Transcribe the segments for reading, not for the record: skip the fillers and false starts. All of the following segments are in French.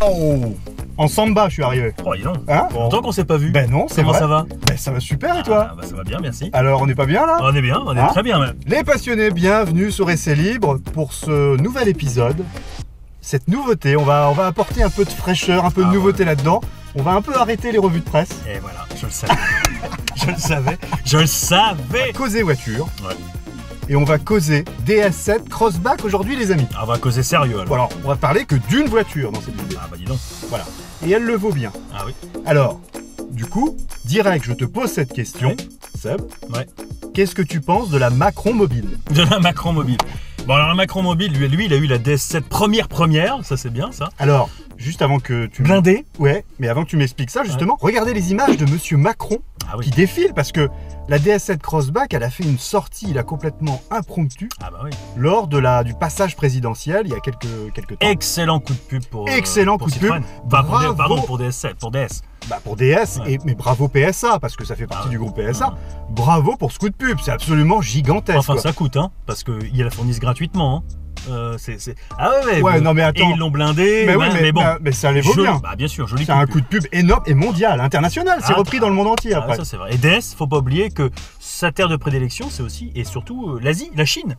Waouh! En samba, je suis arrivé. Oh, dis donc. Hein? Longtemps qu'on s'est pas vu. Ben non, c'est Comment vrai. ça va? Ben ça va super et toi? Bah, ça va bien, merci. Alors, on n'est pas bien là? On est bien, on est Hein? très bien même. Les passionnés, bienvenue sur Essai Libre pour ce nouvel épisode. Cette nouveauté, on va apporter un peu de fraîcheur, un peu de nouveauté là-dedans. On va un peu arrêter les revues de presse. Et voilà, je le savais. Je le savais. Je le savais. Causer voiture. Ouais. Et on va causer DS7 Crossback aujourd'hui les amis. On va causer sérieux alors. Voilà, on va parler que d'une voiture dans cette vidéo. Ah bah dis donc. Voilà. Et elle le vaut bien. Ah oui. Alors, du coup, direct, je te pose cette question. Ouais. Seb, Ouais. qu'est-ce que tu penses de la Macron Mobile? De la Macron Mobile. Bon alors la Macron Mobile, lui il a eu la DS7 première, ça c'est bien ça. Alors, juste avant que tu... Blindé. Ouais, mais avant que tu m'expliques ça, justement, regardez les images de Monsieur Macron Ah oui. qui défile parce que la DS7 Crossback, elle a fait une sortie là, complètement impromptue Ah bah oui. lors de du passage présidentiel il y a quelques temps. Excellent coup de pub pour Excellent pour coup de pub. Citroën. Bah, Bravo. pardon, pour DS7, pour DS. Bah pour DS, Ouais. mais bravo PSA, parce que ça fait partie Ah du ouais. groupe PSA. Ah. Bravo pour ce coup de pub, c'est absolument gigantesque. Enfin quoi. ça coûte hein, parce qu'ils la fournissent gratuitement. Hein. Ah ouais, Ouais, non mais attends. Et ils l'ont blindé. Mais oui, mais bon. mais ça les vaut Joli. bien. Bah bien sûr, joli C'est un coup de pub énorme et mondial, international. C'est Ah, repris dans le monde entier Ah, après. ça c'est vrai. Et DS, faut pas oublier que sa terre de prédilection, c'est aussi et surtout l'Asie, la Chine,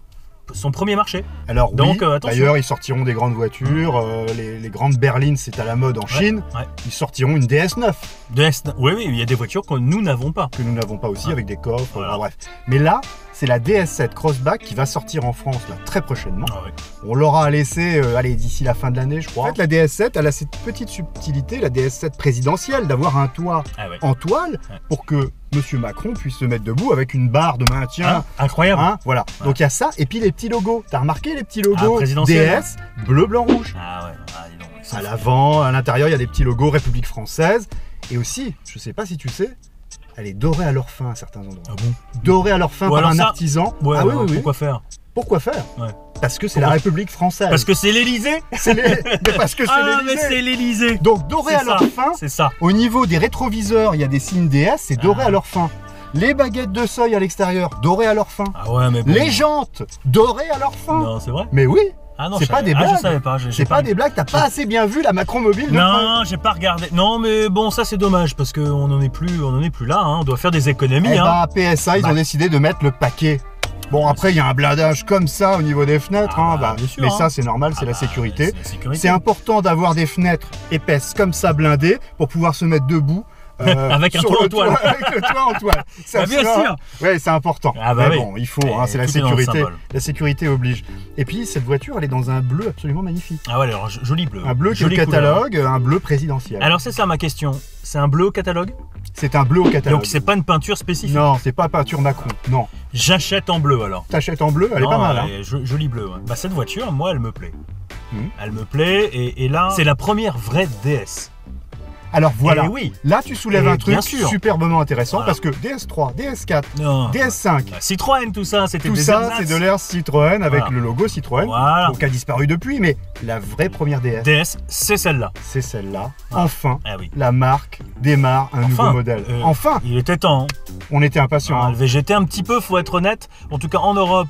son premier marché. Alors Donc, oui, attention. d'ailleurs ils sortiront des grandes voitures, les grandes berlines c'est à la mode en Chine. Ouais. Ils sortiront une DS9 DS, oui, il y a des voitures que nous n'avons pas. que nous n'avons pas aussi Ouais. avec des coffres, Voilà. enfin, bref. Mais là, c'est la DS7 Crossback qui va sortir en France là, très prochainement. Ah ouais. On l'aura laissé d'ici la fin de l'année, je crois. En fait, la DS7, elle a cette petite subtilité, la DS7 présidentielle, d'avoir un toit Ah ouais. en toile Ouais. pour que Monsieur Macron puisse se mettre debout avec une barre de maintien. Hein, incroyable. Hein, voilà. Ouais. Donc il y a ça, et puis les petits logos. T'as remarqué les petits logos présidentiel. DS, bleu, blanc, rouge. Ah ouais. Ah, dis donc, ils sont À forts. l'avant, à l'intérieur, il y a des petits logos République française. Et aussi, je sais pas si tu sais, elle est dorée à leur fin à certains endroits. Ah bon. Dorée à leur fin Ou par alors un ça- artisan. Ouais, Ah oui, alors, oui, oui. pourquoi faire? Pourquoi faire? Ouais. Parce que c'est la Pourquoi République française. Parce que c'est l'Elysée. Mais parce que c'est Ah mais l'Élysée. c'est l'Elysée. Donc doré à leur fin, C'est ça. au niveau des rétroviseurs, il y a des signes DS, c'est doré Ah. à leur fin. Les baguettes de seuil à l'extérieur, dorées à leur fin. Ah ouais mais bon. Les jantes, dorées à leur fin. Non c'est vrai. Mais oui, Ah non. c'est je pas savais- des Ah, blagues. je savais pas. c'est pas des blagues, t'as pas assez bien vu la Macron Mobile de près. Non, j'ai pas regardé. Non, mais bon, ça c'est dommage parce qu'on n'en est plus là. Hein. On doit faire des économies. Eh hein. bah, PSA, ils Bah. ont décidé de mettre le paquet. Bon, après, il y a un blindage comme ça au niveau des fenêtres, Ah, hein, bah, bien sûr, mais hein. ça, c'est normal, c'est Ah la bah, sécurité. c'est la sécurité. C'est important d'avoir des fenêtres épaisses comme ça, blindées, pour pouvoir se mettre debout. Avec un sur toit le en toile. Avec le toit en toile. Ça, Ah, bien ça, sûr. Ouais, c'est important. Ah bah mais oui. bon, il faut, Et hein, c'est la tout est dans le sécurité. symbole. La sécurité oblige. Et puis, cette voiture, elle est dans un bleu absolument magnifique. Ah ouais, alors joli bleu. Un bleu qui est le Jolie couleur. catalogue, un bleu présidentiel. Alors c'est ça ma question. C'est un bleu au catalogue. C'est un bleu au catalogue. Donc c'est pas une peinture spécifique. Non, c'est pas peinture Macron. Non. J'achète en bleu alors. T'achètes en bleu, elle est Non, pas mal. Hein. Joli bleu. Ouais. Bah cette voiture, moi, elle me plaît. Mhm. Elle me plaît et là, c'est la première vraie DS. Alors voilà. Et oui. Là, tu soulèves Et un truc bien sûr. superbement intéressant Voilà. parce que DS3, DS4, Non. DS5, Citroën, tout ça, c'était tout des ça, ersatz. c'est de l'ère Citroën avec Voilà. le logo Citroën, Voilà. qui a disparu depuis, mais la vraie première DS, DS, c'est celle-là. c'est celle-là. Voilà. Enfin, Ah oui. la marque démarre un nouveau modèle. Enfin, Il était temps. Hein. on était impatients. Ah, hein. le VGT un petit peu, faut être honnête. En tout cas en Europe,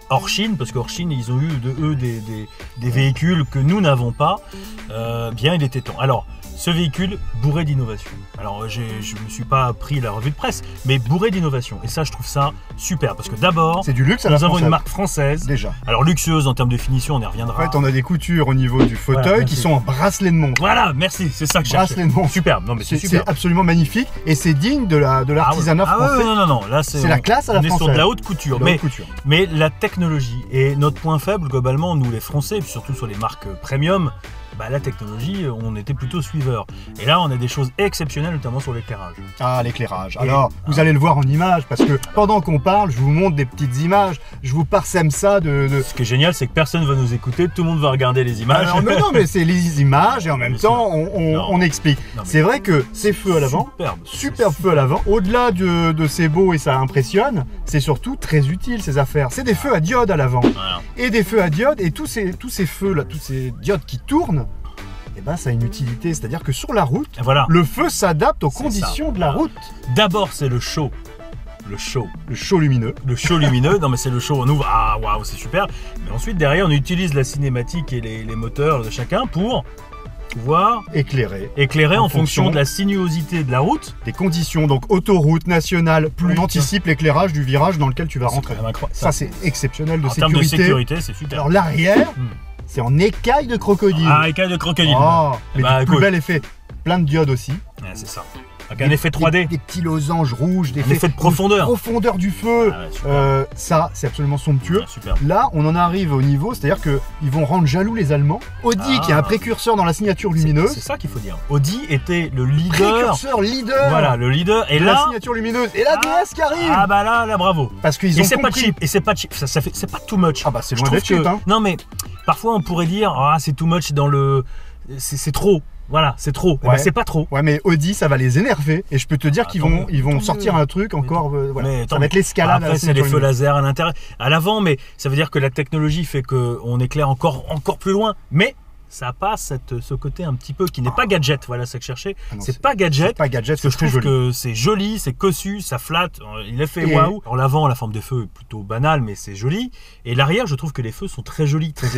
hors Chine, parce qu'hors Chine, ils ont eu des véhicules que nous n'avons pas. Bien, il était temps. Alors, ce véhicule bourré d'innovation. Alors, je me suis pas pris la revue de presse, mais bourré d'innovation. Et ça, je trouve ça super, parce que d'abord, C'est du luxe à la nous avons française. une marque française. Déjà. Alors luxueuse en termes de finition, on y En reviendra. fait, on a des coutures au niveau du fauteuil Voilà, qui merci. sont en bracelet de montre. Voilà, merci, c'est ça que je cherchais. Bracelet de montre. Superbe, non mais c'est C'est super. absolument magnifique et c'est digne de l'artisanat Ah ouais, français. non, non, là c'est la classe à la on est sur de française. la haute couture. De Mais haute couture. Mais la technologie est notre point faible globalement, nous les Français, et puis surtout sur les marques premium, bah, la technologie, on était plutôt suiveurs. Et là, on a des choses exceptionnelles, notamment sur l'éclairage. Ah, l'éclairage. Alors, vous allez le voir en images, parce que pendant qu'on parle, je vous montre des petites images, je vous parsème ça de... Ce qui est génial, c'est que personne va nous écouter, tout le monde va regarder les images. Alors, non, mais c'est les images et en même Bien temps, sûr. Non. on explique. Non, mais- C'est vrai que ces feux à l'avant, superbe feu à l'avant, au-delà de c'est beau et ça impressionne, c'est surtout très utile ces affaires. C'est des feux à diode à l'avant. Voilà. Et des feux à diode, et tous ces feux là, tous ces diodes qui tournent, eh ben, ça a une utilité. C'est-à-dire que sur la route, Et voilà. le feu s'adapte aux C'est conditions ça. de la route. D'abord, c'est le show. Le show. Le chaud lumineux. Le show lumineux, non mais c'est le show, on ouvre, ah waouh, c'est super. Mais ensuite, derrière, on utilise la cinématique et les moteurs de chacun pour pouvoir éclairer en fonction de la sinuosité de la route. Des conditions, donc autoroute, nationale, plus on anticipe l'éclairage du virage dans lequel tu vas rentrer. Ça c'est exceptionnel de sécurité. En termes de sécurité, c'est super. Alors l'arrière, c'est en écaille de crocodile. Ah, écaille de crocodile. Oh, mais du plus bel effet. Plein de diodes aussi. Ouais, c'est ça. Avec un effet 3D. Des petits losanges rouges, un effet de profondeur. Profondeur du feu. Ah, ça, c'est absolument somptueux. Ah, super. Là, on en arrive au niveau, c'est-à-dire qu'ils vont rendre jaloux les Allemands. Audi, qui est un précurseur dans la signature lumineuse. C'est ça qu'il faut dire. Audi était le leader. Précurseur, leader. Voilà, le leader. Et de là, la signature lumineuse. Et la DS qui arrive. Ah bah là, bravo. Parce qu'ils ont compris. Et c'est pas cheap. C'est pas too much. Ah bah c'est loin d'être cheap. Hein. Non mais parfois on pourrait dire c'est too much dans le. C'est trop. Voilà, c'est trop. Ouais. C'est pas trop. Ouais, mais Audi, ça va les énerver. Et je peux te dire qu'ils vont sortir un truc encore. Voilà. Ça va être l'escalade. Après, c'est les feux laser à l'intérieur, à l'avant, mais ça veut dire que la technologie fait qu'on éclaire encore plus loin. Mais ça n'a pas ce côté un petit peu qui n'est pas gadget. Voilà, c'est que je cherchais. C'est pas gadget. C'est pas gadget, parce que je trouve que c'est joli, c'est cossu, ça flatte. Il est fait waouh. Alors l'avant, la forme des feux est plutôt banale, mais c'est joli. Et l'arrière, je trouve que les feux sont très jolis, très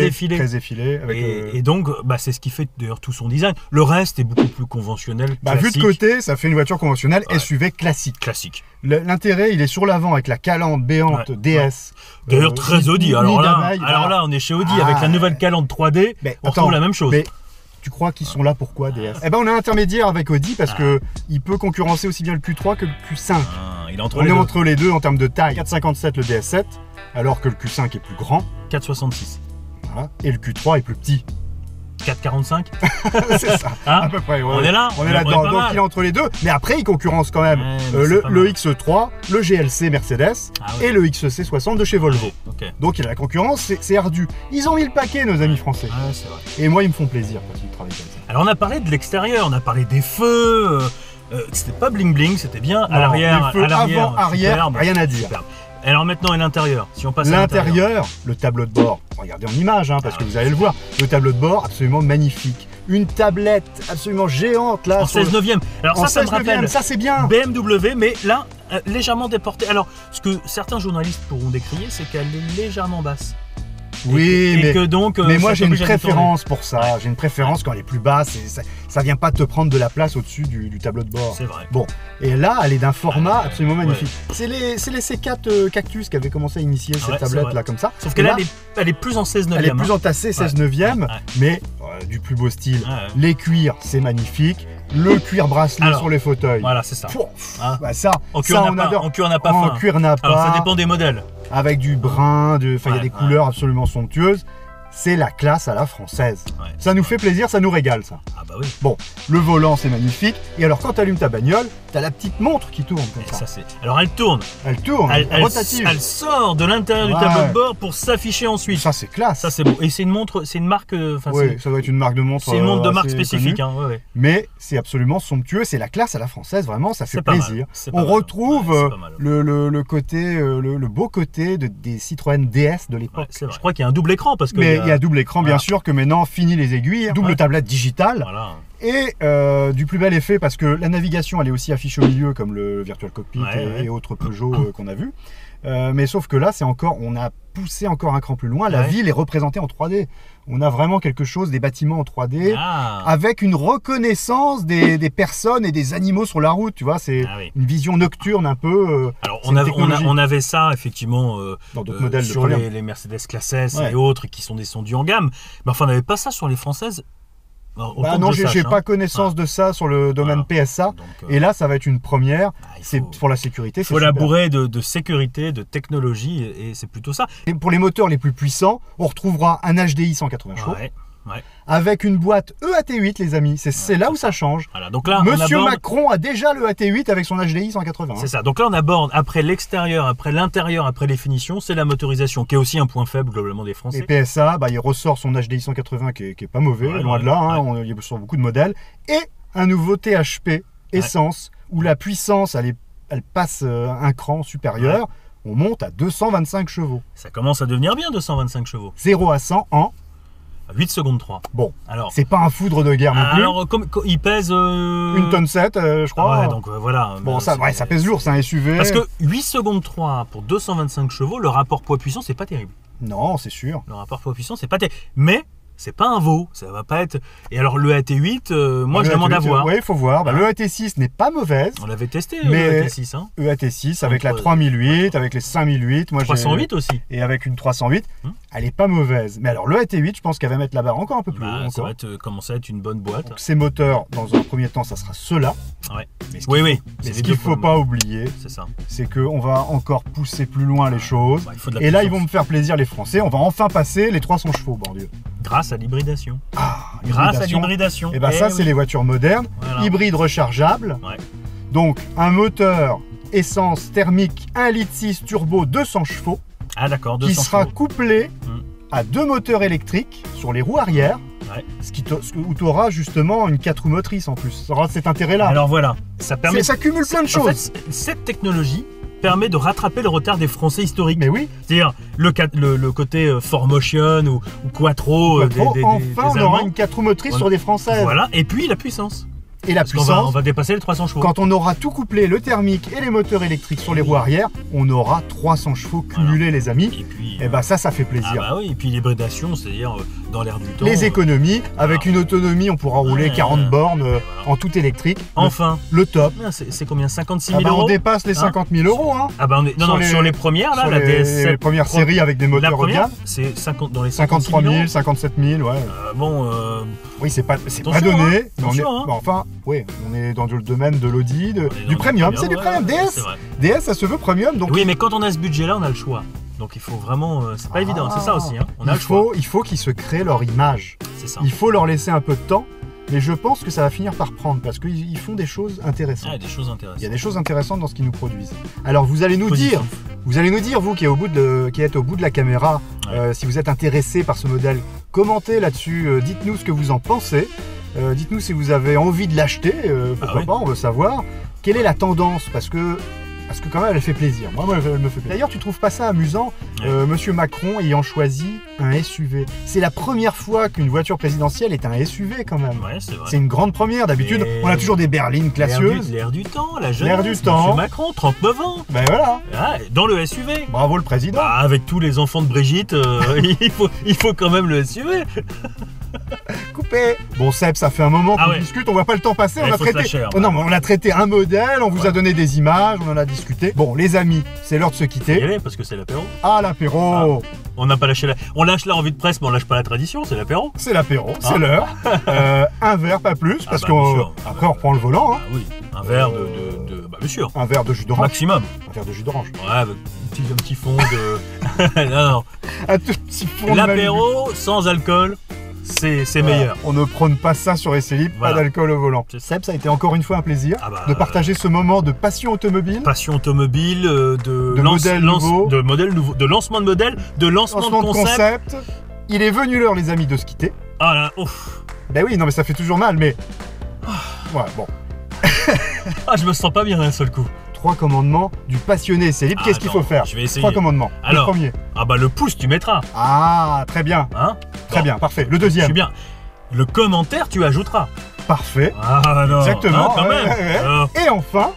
effilés. Très effilés. Avec et donc, c'est ce qui fait d'ailleurs tout son design. Le reste est beaucoup plus conventionnel. Vu de côté, ça fait une voiture conventionnelle SUV classique. L'intérêt, il est sur l'avant avec la calandre béante DS. D'ailleurs, très Audi. Alors là, on est chez Audi avec la nouvelle calandre 3D. On retrouve la même chose. Mais tu crois qu'ils sont là pourquoi DS? Eh ben, on est intermédiaire avec Audi parce que il peut concurrencer aussi bien le Q3 que le Q5. Il est entre les deux en termes de taille. 4,57 le DS7, alors que le Q5 est plus grand. 4,66. Voilà. Et le Q3 est plus petit. 4,45. C'est ça, à peu près. On est là. On est là-dedans. Donc il est entre les deux. Mais après, il concurrence quand même le X3, le GLC Mercedes et le XC60 de chez Volvo. Donc il a la concurrence, c'est ardu. Ils ont mis le paquet, nos amis français. C'est vrai. Et moi, ils me font plaisir quand ils travaillent comme ça. Alors on a parlé de l'extérieur, on a parlé des feux. C'était pas bling bling, c'était bien à l'arrière. Avant, arrière, rien à dire. Superbe. Alors maintenant, à l'intérieur, si on passe à l'intérieur, le tableau de bord, regardez en image, parce que vous allez le voir, le tableau de bord absolument magnifique. Une tablette absolument géante là. En 16/9. Alors ça me rappelle, ça c'est bien. BMW, mais là, légèrement déporté. Alors, ce que certains journalistes pourront décrier, c'est qu'elle est légèrement basse. Oui, mais moi j'ai une préférence pour ça. Ouais. J'ai une préférence quand elle est plus basse. Ça vient pas te prendre de la place au-dessus du tableau de bord. C'est vrai. Bon, et là, elle est d'un format absolument magnifique. C'est les C4 Cactus qui avaient commencé à initier cette tablette là comme ça. Sauf que là, elle est plus en 16/9. Elle est plus entassée 16/9, mais mais du plus beau style. Les cuirs, c'est magnifique. Le cuir bracelet sur les fauteuils. Voilà, c'est ça. En cuir, on adore. En cuir n'a pas fin. En cuir n'a pas. Alors ça dépend des modèles. Avec du brun, il y a des couleurs absolument somptueuses. C'est la classe à la française. Ça nous fait plaisir, ça nous régale ça. Ah bah oui. Bon, le volant c'est magnifique. Et alors quand tu allumes ta bagnole, tu as la petite montre qui tourne comme ça. Alors elle tourne. Rotative. Elle sort de l'intérieur du tableau de bord pour s'afficher ensuite. Ça c'est classe. Ça c'est beau. Et c'est une montre, c'est une marque. Oui, ça doit être une marque de montre. C'est une montre de marque spécifique. Mais c'est absolument somptueux. C'est la classe à la française, vraiment, ça fait plaisir. On retrouve le côté, le beau côté des Citroën DS de l'époque. Je crois qu'il y a un double écran parce que. Mais il y a double écran, bien sûr, que maintenant, fini les aiguilles, double tablette digitale. Et du plus bel effet, parce que la navigation, elle est aussi affichée au milieu, comme le Virtual Cockpit et autres Peugeot qu'on a vu. Mais sauf que là, on a poussé encore un cran plus loin. La ville est représentée en 3D. On a vraiment quelque chose, des bâtiments en 3D, avec une reconnaissance des personnes et des animaux sur la route. Tu vois, c'est une vision nocturne un peu. Alors, on avait ça, effectivement, dans d'autres modèles sur les Mercedes Classe S et autres qui sont descendus en gamme. Mais enfin, on n'avait pas ça sur les Françaises. Non, j'ai pas connaissance de ça sur le domaine PSA. Et là, ça va être une première. C'est pour la sécurité. Il faut la bourrer de sécurité, de technologie, et c'est plutôt ça. Et pour les moteurs les plus puissants, on retrouvera un HDI 180 chevaux. Avec une boîte EAT8, les amis. C'est là où ça change. Voilà, donc là, Monsieur Macron a déjà le EAT8 avec son HDI 180. C'est ça. Donc là, on aborde après l'extérieur, après l'intérieur, après les finitions, c'est la motorisation, qui est aussi un point faible globalement des Français. Et PSA, il ressort son HDI 180 qui est pas mauvais, loin de là. Il y a sur beaucoup de modèles. Et un nouveau THP Essence, où la puissance, elle passe un cran supérieur. On monte à 225 chevaux. Ça commence à devenir bien, 225 chevaux. 0 à 100 en 8 secondes 3. Bon, alors c'est pas un foudre de guerre non plus. Alors, il pèse... 1 tonne 7, je crois. Ouais, donc voilà. Bon, ça pèse lourd, c'est un SUV. Parce que 8 secondes 3 pour 225 chevaux, le rapport poids-puissance, c'est pas terrible. Non, c'est sûr. Le rapport poids-puissance, c'est pas terrible. Mais C'est pas un veau, ça va pas être... Et alors le AT8, moi je demande à voir. Oui, il faut voir. Bah, le AT6 n'est pas mauvaise. On l'avait testé, mais le AT6. Hein. EAT6 avec la 3008, avec les 5008. Moi, 308 aussi. Et avec une 308, elle est pas mauvaise. Mais alors le AT8, je pense qu'elle va mettre la barre encore un peu plus haut. Ça va commencer à être une bonne boîte. Donc, ces moteurs, dans un premier temps, ça sera ceux-là. Ouais. Mais ce qu'il ne faut pas oublier, c'est qu'on va encore pousser plus loin les choses. Bah, et là, ils vont me faire plaisir, les Français. On va enfin passer les 300 chevaux, bon Dieu. Grâce à l'hybridation. Grâce à l'hybridation. Et bien ça, c'est les voitures modernes, hybrides rechargeables. Ouais. Donc, un moteur essence thermique 1,6 litre turbo 200 chevaux. Ah d'accord, 200 qui sera chevaux. couplé à 2 moteurs électriques sur les roues arrière. Ouais. Où tu auras justement une 4 roues motrices en plus. Ça aura cet intérêt-là. Alors voilà, ça permet... Ça cumule plein de choses. En fait, cette technologie permet de rattraper le retard des Français historiques. Mais oui. C'est-à-dire le côté 4Motion ou Quattro. Enfin, on aura une 4 roues motrices sur des Françaises. Voilà, et puis la puissance. Et la puissance, on va dépasser les 300 chevaux. Quand on aura tout couplé, le thermique et les moteurs électriques sur les roues arrière, on aura 300 chevaux cumulés, les amis. Et puis, bah ça fait plaisir. Ah bah oui, et puis l'hybridation, c'est-à-dire dans l'air du temps. Les économies, avec une autonomie, on pourra rouler 40 bornes en tout électrique. Enfin. Le top. C'est combien, 56 000 euros? On dépasse les 50 000 euros. Hein. Ah bah sur les premières, là, la DS7. Les premières séries avec des moteurs haut de gamme. C'est dans les 53 000, 57 000, ouais. Oui, c'est pas donné. Enfin, oui, on est dans le domaine de l'Audi, du premium. C'est du premium. DS, ça se veut premium. Donc oui, mais quand on a ce budget-là, on a le choix. Donc il faut vraiment, c'est pas évident, c'est ça aussi. Hein. Il faut qu'ils se créent leur image. C'est ça. Il faut leur laisser un peu de temps. Mais je pense que ça va finir par prendre parce qu'ils font des choses intéressantes. Ah, des choses intéressantes. Il y a des choses intéressantes dans ce qu'ils nous produisent. Alors vous allez nous dire, vous qui êtes au bout de la caméra, si vous êtes intéressé par ce modèle, commentez là-dessus, dites-nous ce que vous en pensez. Dites-nous si vous avez envie de l'acheter, pourquoi pas, on veut savoir. Quelle est la tendance, parce que quand même elle fait plaisir. Moi elle me fait plaisir. D'ailleurs tu trouves pas ça amusant, Monsieur Macron ayant choisi un SUV. C'est la première fois qu'une voiture présidentielle est un SUV quand même. Ouais, c'est vrai. C'est une grande première. D'habitude on a toujours des berlines classieuses. L'air du temps, la jeunesse. L'air du temps. Monsieur Macron, 39 ans. Ben voilà. Dans le SUV. Bravo le président. Avec tous les enfants de Brigitte, il faut quand même le SUV. Coupé. Bon Seb, ça fait un moment qu'on discute, on voit pas le temps passer. On a traité un modèle, on vous a donné des images, on en a discuté. Bon les amis, c'est l'heure de se quitter. Parce que c'est l'apéro. Ah l'apéro. On n'a pas lâché on lâche la revue de presse, mais on lâche pas la tradition, c'est l'apéro. C'est l'apéro, c'est l'heure. Un verre, pas plus, parce qu'après on reprend le volant. Hein. Oui, un verre bien sûr. Un verre de jus d'orange. Maximum. Un verre de jus d'orange. Ouais, avec un petit fond de... non. Un tout petit fond de l'apéro sans alcool. C'est meilleur. On ne prône pas ça sur Essai Libre, pas d'alcool au volant. Seb, ça a été encore une fois un plaisir de partager ce moment de passion automobile. Passion automobile, de lancement de modèle, de lancement de concept. Il est venu l'heure, les amis, de se quitter. Ah là, ouf. Ben oui, non mais ça fait toujours mal, mais... Ouais, bon. Je me sens pas bien d'un seul coup. 3 commandements du passionné Essai Libre. Qu'est-ce qu'il faut faire? Je vais essayer. 3 commandements. Alors, le premier. Le pouce, tu mettras. Ah, très bien. Hein? Très bien, parfait. Le deuxième. Je suis bien. Le commentaire, tu ajouteras. Parfait. Ah non. Exactement. Quand même. Et enfin...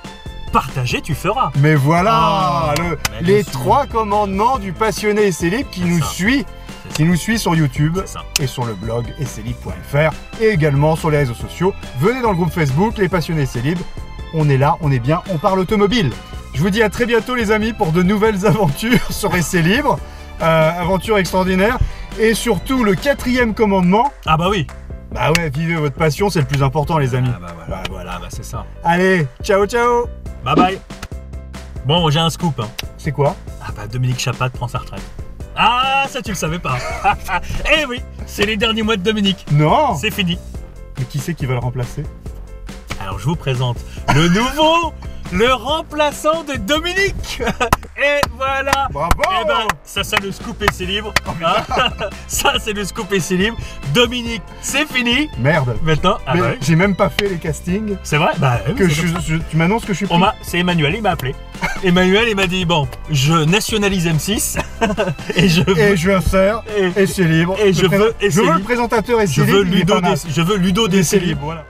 Partager, tu feras. Mais voilà les 3 commandements du passionné Essai Libre qui nous suit. Qui nous suit sur YouTube et sur le blog essaylibre.fr et également sur les réseaux sociaux. Venez dans le groupe Facebook, les passionnés Essai Libre. On est là, on est bien, on parle automobile. Je vous dis à très bientôt les amis pour de nouvelles aventures sur Essai Libre. Aventure extraordinaire. Et surtout le 4e commandement. Ah bah oui. Bah ouais, vivez votre passion, c'est le plus important les amis. Voilà, c'est ça. Allez, ciao ciao. Bye bye. Bon, j'ai un scoop. C'est quoi? Dominique Chapat prend sa retraite. Ah, ça tu le savais pas. Eh oui, c'est les derniers mois de Dominique. Non. C'est fini. Mais qui c'est qui va le remplacer? Alors je vous présente le remplaçant de Dominique. Et voilà. Bravo. Et ça c'est le scoop Essai Libre. Ça c'est le scoop Essai Libre. Dominique, c'est fini. Merde. Maintenant, j'ai même pas fait les castings. C'est vrai. Tu m'annonces que je suis pris. C'est Emmanuel, il m'a appelé. Emmanuel, il m'a dit je nationalise M6 et je insère Essai Libre. Et je veux le présentateur Essai Libre. Je veux Ludo d'Essai Libre. Voilà.